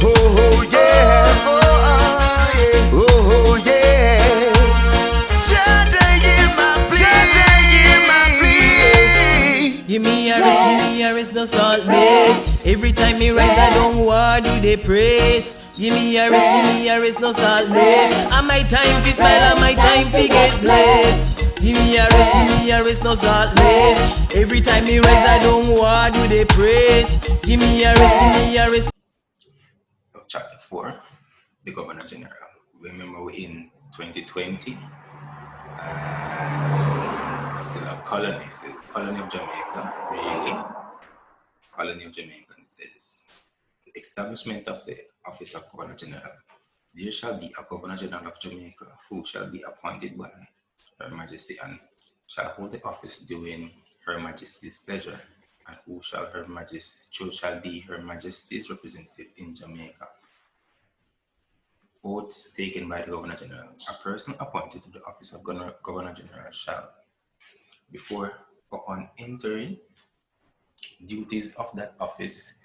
oh yeah, oh yeah. Jaja, hear my plea. Give me a rest, no salt mix. Every time me rise, I don't want you they praise. Give me a rest, no salt mix. And my time fi smile, and my time fi get blessed. Give me a rest, no salt mix. Every time me rise, I don't want you they praise. Give me a rest. Chapter 4, the Governor General. Remember we're in 2020, it's still a colony. It says Colony of Jamaica, really. Colony of Jamaica. It says the establishment of the office of Governor General. There shall be a Governor General of Jamaica who shall be appointed by Her Majesty and shall hold the office during Her Majesty's pleasure, and who shall be Her Majesty's representative in Jamaica. Oaths taken by the Governor General. A person appointed to the office of Governor General shall, before or on entering duties of that office,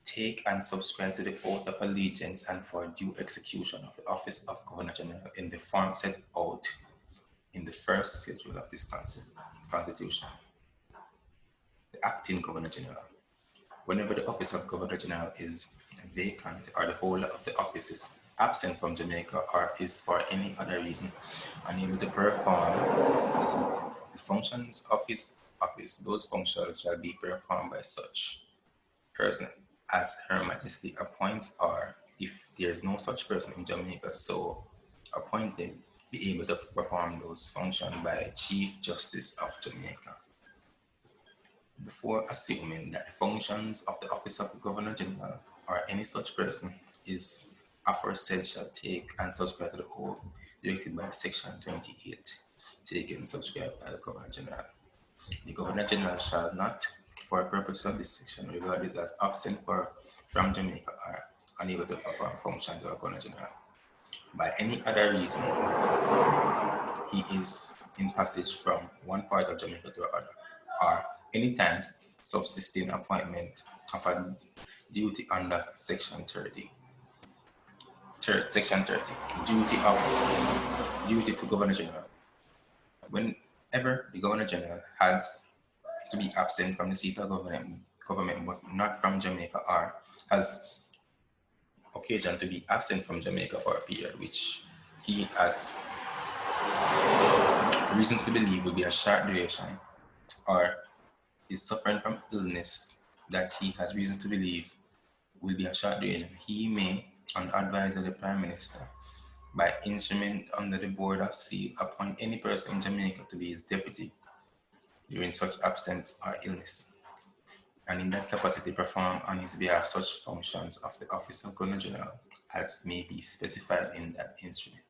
take and subscribe to the oath of allegiance and for due execution of the office of Governor General in the form set out in the first schedule of this Constitution. The acting Governor General. Whenever the office of Governor General is vacant or the holder of the office is absent from Jamaica or is for any other reason unable to perform the functions of his office, those functions shall be performed by such person as Her Majesty appoints, or if there is no such person in Jamaica so appointed, be able to perform those functions by Chief Justice of Jamaica. Before assuming that the functions of the office of the Governor General or any such person is aforesaid shall take and subscribe to the oath directed by Section 28, taken and subscribed by the Governor General. The Governor General shall not, for purpose of this section, regarded as absent from Jamaica or unable to perform functions of the Governor General. By any other reason, he is in passage from one part of Jamaica to another, or any time subsisting appointment of a duty under Section 30. Section 30, duty to Governor General. Whenever the Governor General has to be absent from the seat of government but not from Jamaica, or has occasion to be absent from Jamaica for a period which he has reason to believe will be a short duration, or is suffering from illness that he has reason to believe will be a short duration, he may, on advice of the Prime Minister, by instrument under the Board of Seal, appoint any person in Jamaica to be his deputy during such absence or illness, and in that capacity perform on his behalf such functions of the office of Governor General as may be specified in that instrument.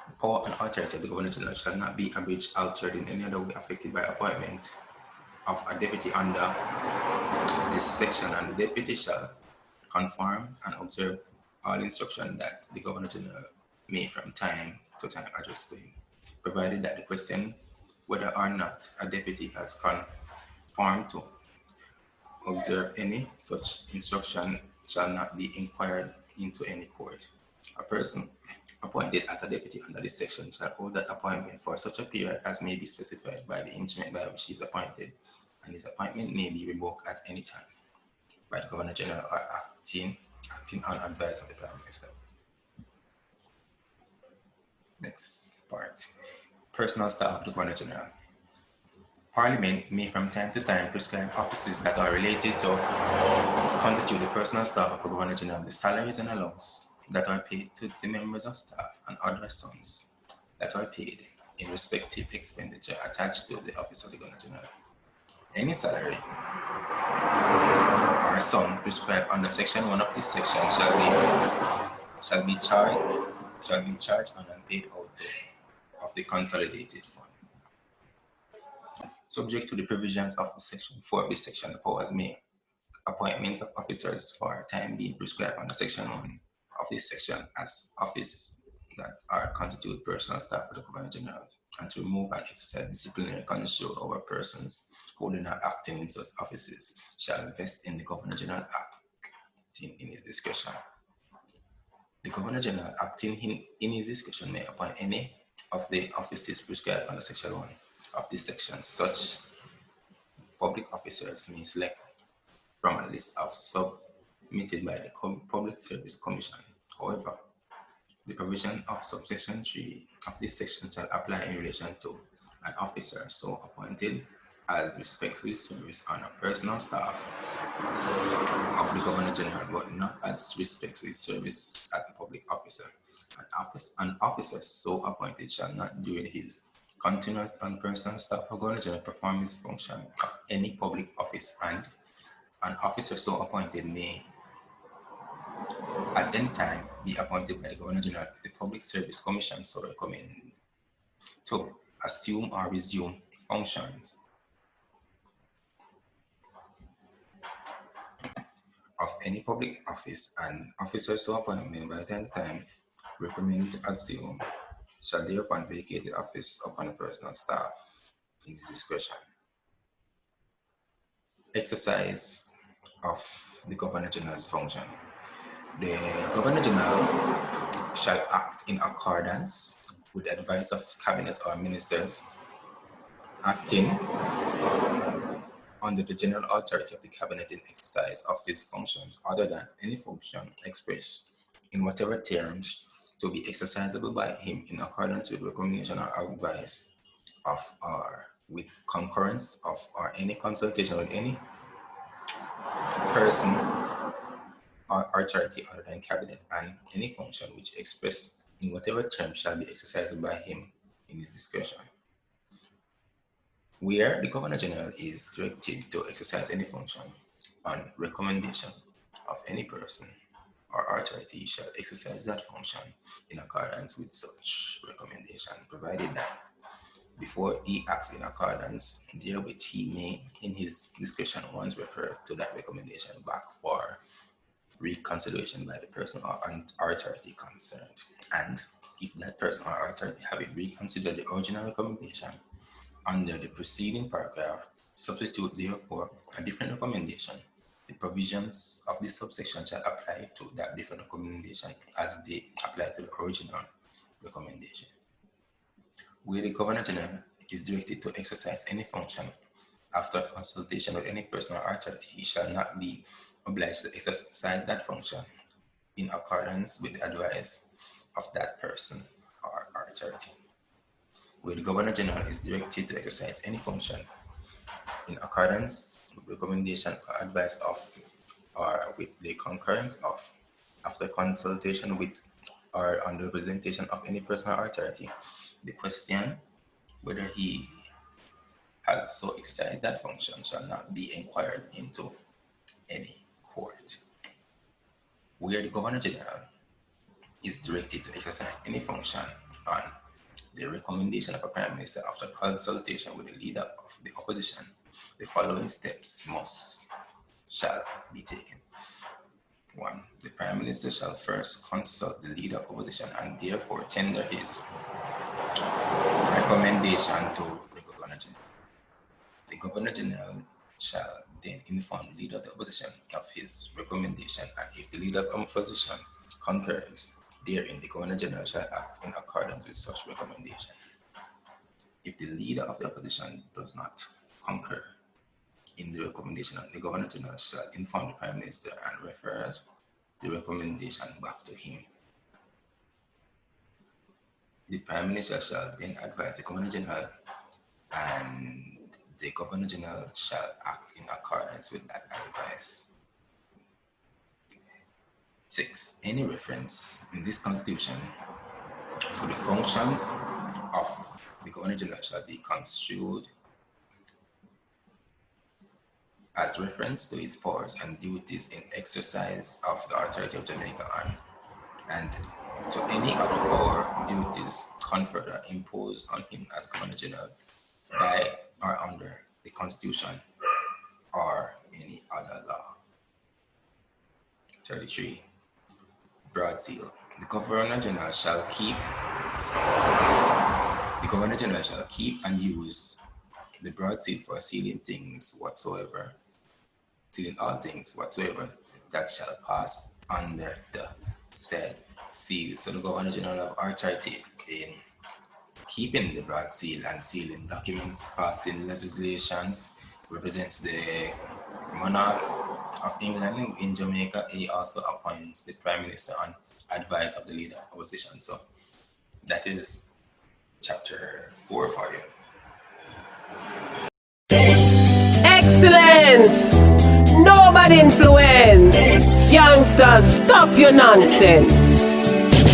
The power and authority of the Governor General shall not be abridged, altered in any other way affected by appointment of a deputy under this section, and the deputy shall conform and observe all instruction that the Governor General may from time to time address to him, provided that the question whether or not a deputy has conformed to observe any such instruction shall not be inquired into any court. A person appointed as a deputy under this section shall hold that appointment for such a period as may be specified by the instrument by which he is appointed, and his appointment may be revoked at any time by the Governor General or acting on advice of the Prime Minister. Next part. Personal staff of the Governor General. Parliament may from time to time prescribe offices that are related to constitute the personal staff of the Governor General, the salaries and allowances that are paid to the members of staff and other sums that are paid in respective expenditure attached to the office of the Governor General. Any salary or sum prescribed under Section 1 of this section shall be charged on and paid out of the consolidated fund. Subject to the provisions of Section 4 of this section, the powers may appointments of officers for time being prescribed under Section 1 of this section as office that are constitute personal staff of the Governor General, and to remove and exercise disciplinary control over persons holding or acting in such offices shall vest in the Governor General Act acting in his discretion. The Governor General, acting in his discretion, may appoint any of the offices prescribed under Section 1 of this section. Such public officers may select from a list of submitted by the Public Service Commission. However, the provision of subsection 3 of this section shall apply in relation to an officer so appointed as respects to his service on a personal staff of the Governor General, but not as respects his service as a public officer. An officer so appointed shall not, during his continuous and personal staff of Governor General, perform his function of any public office, and an officer so appointed may at any time be appointed by the Governor General if the Public Service Commission so recommend to assume or resume functions of any public office, and officers so appointed by the time recommended to assume shall thereupon vacate the office upon a personal staff in his discretion. Exercise of the Governor General's function. The Governor General shall act in accordance with the advice of Cabinet or Ministers, acting under the general authority of the Cabinet in exercise of his functions other than any function expressed in whatever terms to be exercisable by him in accordance with recommendation or advice of or with concurrence of or any consultation with any person or authority other than Cabinet, and any function which expressed in whatever term shall be exercised by him in his discretion. Where the Governor General is directed to exercise any function on recommendation of any person or authority, he shall exercise that function in accordance with such recommendation, provided that before he acts in accordance therewith, he may, in his discretion, once refer to that recommendation back for reconsideration by the person or authority concerned. And if that person or authority having reconsidered the original recommendation under the preceding paragraph, substitute therefore a different recommendation, the provisions of this subsection shall apply to that different recommendation as they apply to the original recommendation. Where the Governor General is directed to exercise any function after consultation with any person or authority, he shall not be obliged to exercise that function in accordance with the advice of that person or authority. Where the Governor General is directed to exercise any function in accordance with recommendation or advice of or with the concurrence of, after consultation with or on the representation of any person or authority, the question whether he has so exercised that function shall not be inquired into any court. Where the Governor General is directed to exercise any function on the recommendation of a Prime Minister after consultation with the leader of the opposition, the following steps shall be taken. 1. The Prime Minister shall first consult the leader of opposition and therefore tender his recommendation to the Governor General. The Governor General shall then inform the leader of the opposition of his recommendation, and if the leader of the opposition concurs therein, the Governor General shall act in accordance with such recommendation. If the leader of the opposition does not concur in the recommendation, the Governor General shall inform the Prime Minister and refer the recommendation back to him. The Prime Minister shall then advise the Governor General, and the Governor General shall act in accordance with that advice. 6. Any reference in this Constitution to the functions of the Governor General shall be construed as reference to his powers and duties in exercise of the authority of Jamaica and to any other power, duties conferred or imposed on him as Governor General by or under the Constitution or any other law. 33. Broad seal. The Governor General shall keep and use the broad seal for sealing all things whatsoever that shall pass under the said seal. So the Governor General of Authority in keeping the Broad Seal and sealing documents, passing legislations, represents the monarch of England in Jamaica. He also appoints the Prime Minister on advice of the leader of opposition. So that is chapter 4 for you. Excellence! No bad influence! Youngsters, stop your nonsense!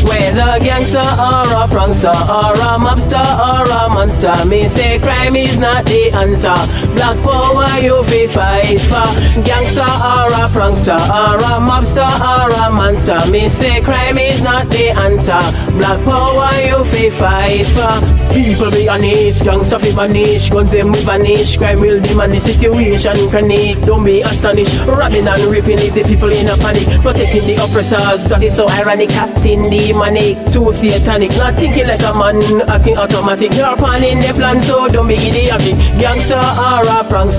Whether gangster or a prankster or a mobster or a monster, me say crime is not the answer. Black power you fi fight for. Gangster or a prankster or a mobster or a monster, me say crime is not the answer. Black power you fi fight for. People be honest, gangster fi vanish, guns them will vanish, crime will diminish, situation chronic. Don't be astonished, robbing and ripping is the people in a panic, protecting the oppressors. That is so ironic, acting the manic, too satanic, not thinking like a man, acting automatic. You're planning the plan, so don't be idiotic. Gangster or a prankster